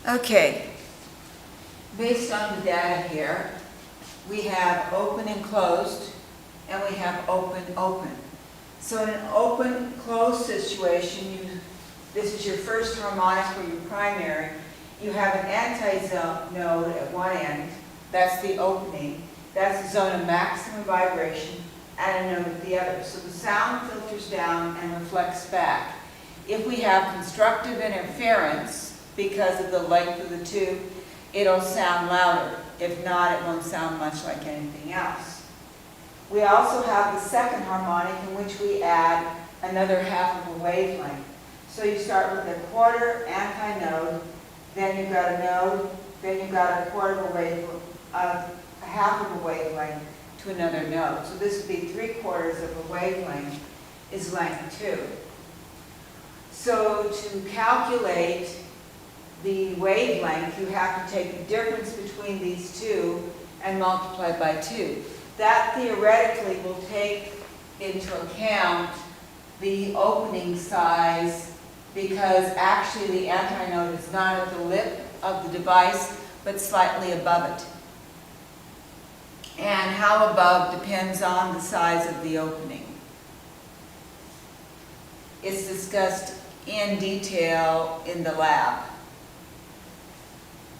Okay, based on the data here, we have open and closed, and we have open, open. So in an open, closed situation, this is your first harmonic for your primary. You have an anti-node at one end, that's the opening, that's the zone of maximum vibration, and a node at the other. So the sound filters down and reflects back. If we have constructive interference, because of the length of the tube, it'll sound louder. If not, it won't sound much like anything else. We also have the second harmonic, in which we add another half of a wavelength. So you start with a quarter anti-node, then you've got a node, then you've got a quarter of a wavelength, a half of a wavelength to another node. So this would be 3/4 of a wavelength is length 2. So to calculate the wavelength, you have to take the difference between these two and multiply by 2. That theoretically will take into account the opening size, because actually the antinode is not at the lip of the device, but slightly above it. And how above depends on the size of the opening. It's discussed in detail in the lab.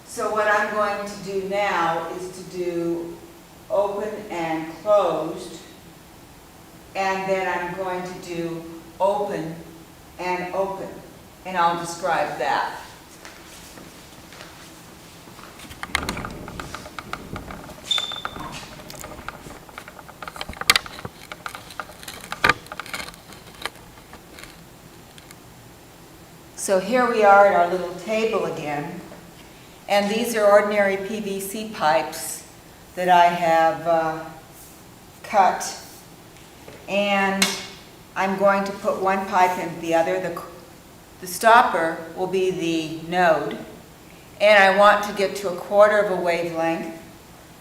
So what I'm going to do now is to do open and closed, and then I'm going to do open and open, and I'll describe that. So here we are at our little table again, and these are ordinary PVC pipes that I have cut, and I'm going to put one pipe into the other. The stopper will be the node, and I want to get to 1/4 of a wavelength,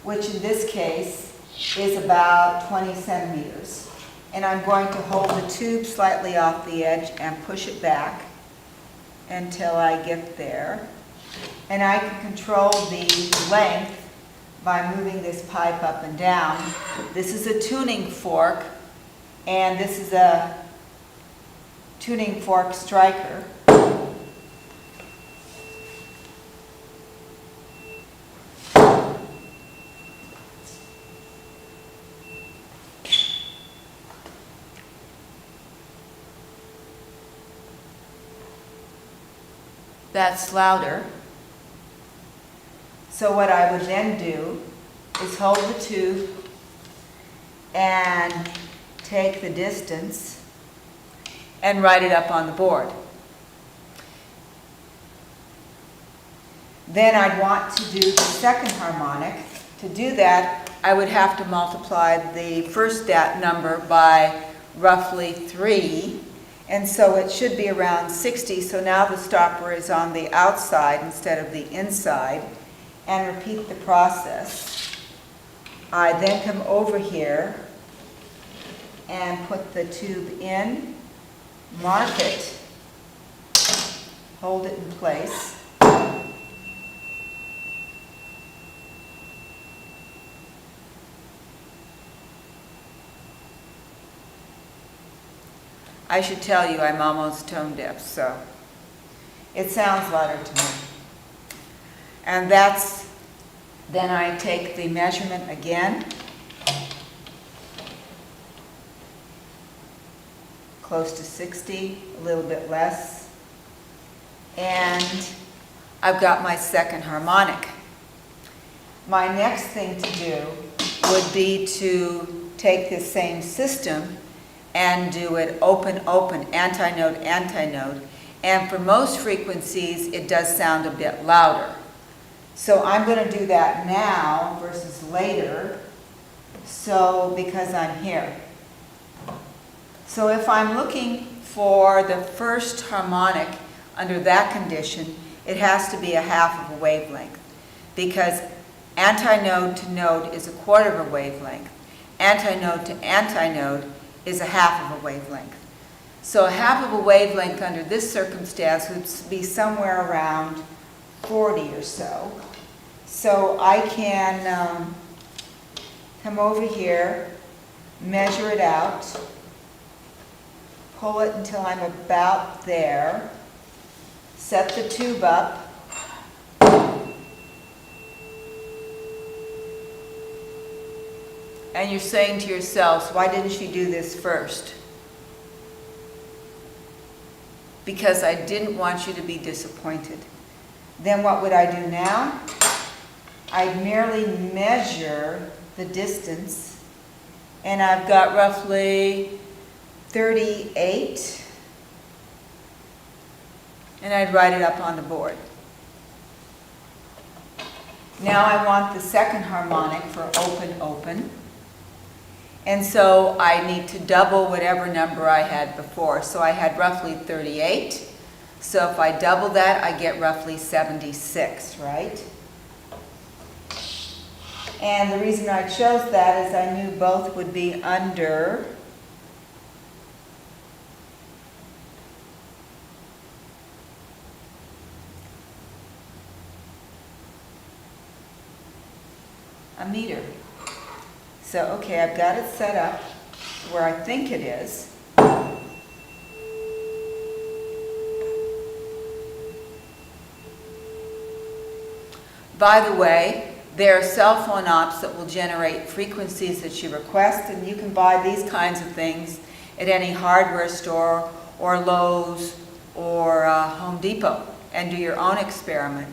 which in this case is about 20 centimeters. And I'm going to hold the tube slightly off the edge and push it back until I get there. And I can control the length by moving this pipe up and down. This is a tuning fork, and this is a tuning fork striker. That's louder. So what I would then do is hold the tube and take the distance and write it up on the board. Then I'd want to do the second harmonic. To do that, I would have to multiply the first number by roughly 3. And so it should be around 60, so now the stopper is on the outside instead of the inside, and repeat the process. I then come over here and put the tube in, mark it, hold it in place. I should tell you I'm almost tone deaf, so it sounds louder to me. And then I take the measurement again, close to 60, a little bit less, and I've got my second harmonic. My next thing to do would be to take this same system and do it open, open, antinode, antinode. And for most frequencies, it does sound a bit louder. So I'm going to do that now versus later, because I'm here. So if I'm looking for the first harmonic under that condition, it has to be a half of a wavelength, because antinode to node is 1/4 of a wavelength. Antinode to antinode is a half of a wavelength. So a half of a wavelength under this circumstance would be somewhere around 40 so. So I can come over here, measure it out, pull it until I'm about there, set the tube up, and you're saying to yourselves, why didn't she do this first? Because I didn't want you to be disappointed. Then what would I do now? I'd merely measure the distance, and I've got roughly 38, and I'd write it up on the board. Now I want the second harmonic for open, open. And so I need to double whatever number I had before. So I had roughly 38. So if I double that, I get roughly 76, right? And the reason I chose that is I knew both would be under a meter. So, okay, I've got it set up where I think it is. By the way, there are cell phone apps that will generate frequencies that you request, and you can buy these kinds of things at any hardware store or Lowe's or Home Depot and do your own experiment.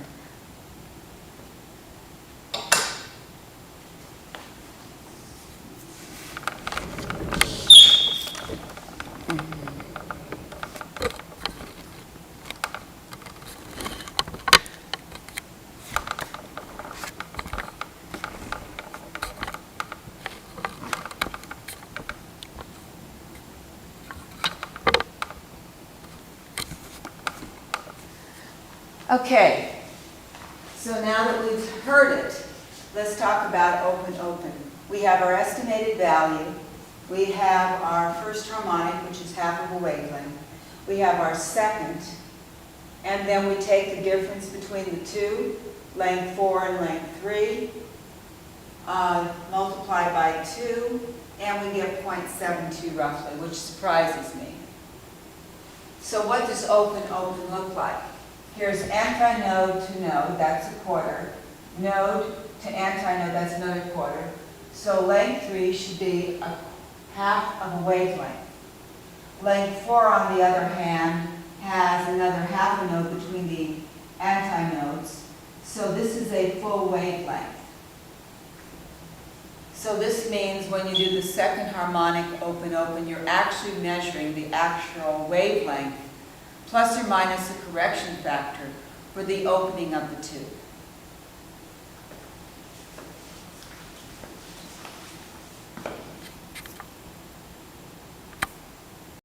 Okay, so now that we've heard it, let's talk about open, open. We have our estimated value. We have our first harmonic, which is half of a wavelength. We have our second, and then we take the difference between the two, length 4 and length 3, multiply by 2, and we get 0.72 roughly, which surprises me. So what does open, open look like? Here's antinode to node, that's a quarter. Node to antinode, that's another quarter. So length 3 should be a half of a wavelength. Length 4, on the other hand, has another half a node between the antinodes. So this is a full wavelength. So this means when you do the second harmonic open, open, you're actually measuring the actual wavelength plus or minus a correction factor for the opening of the tube.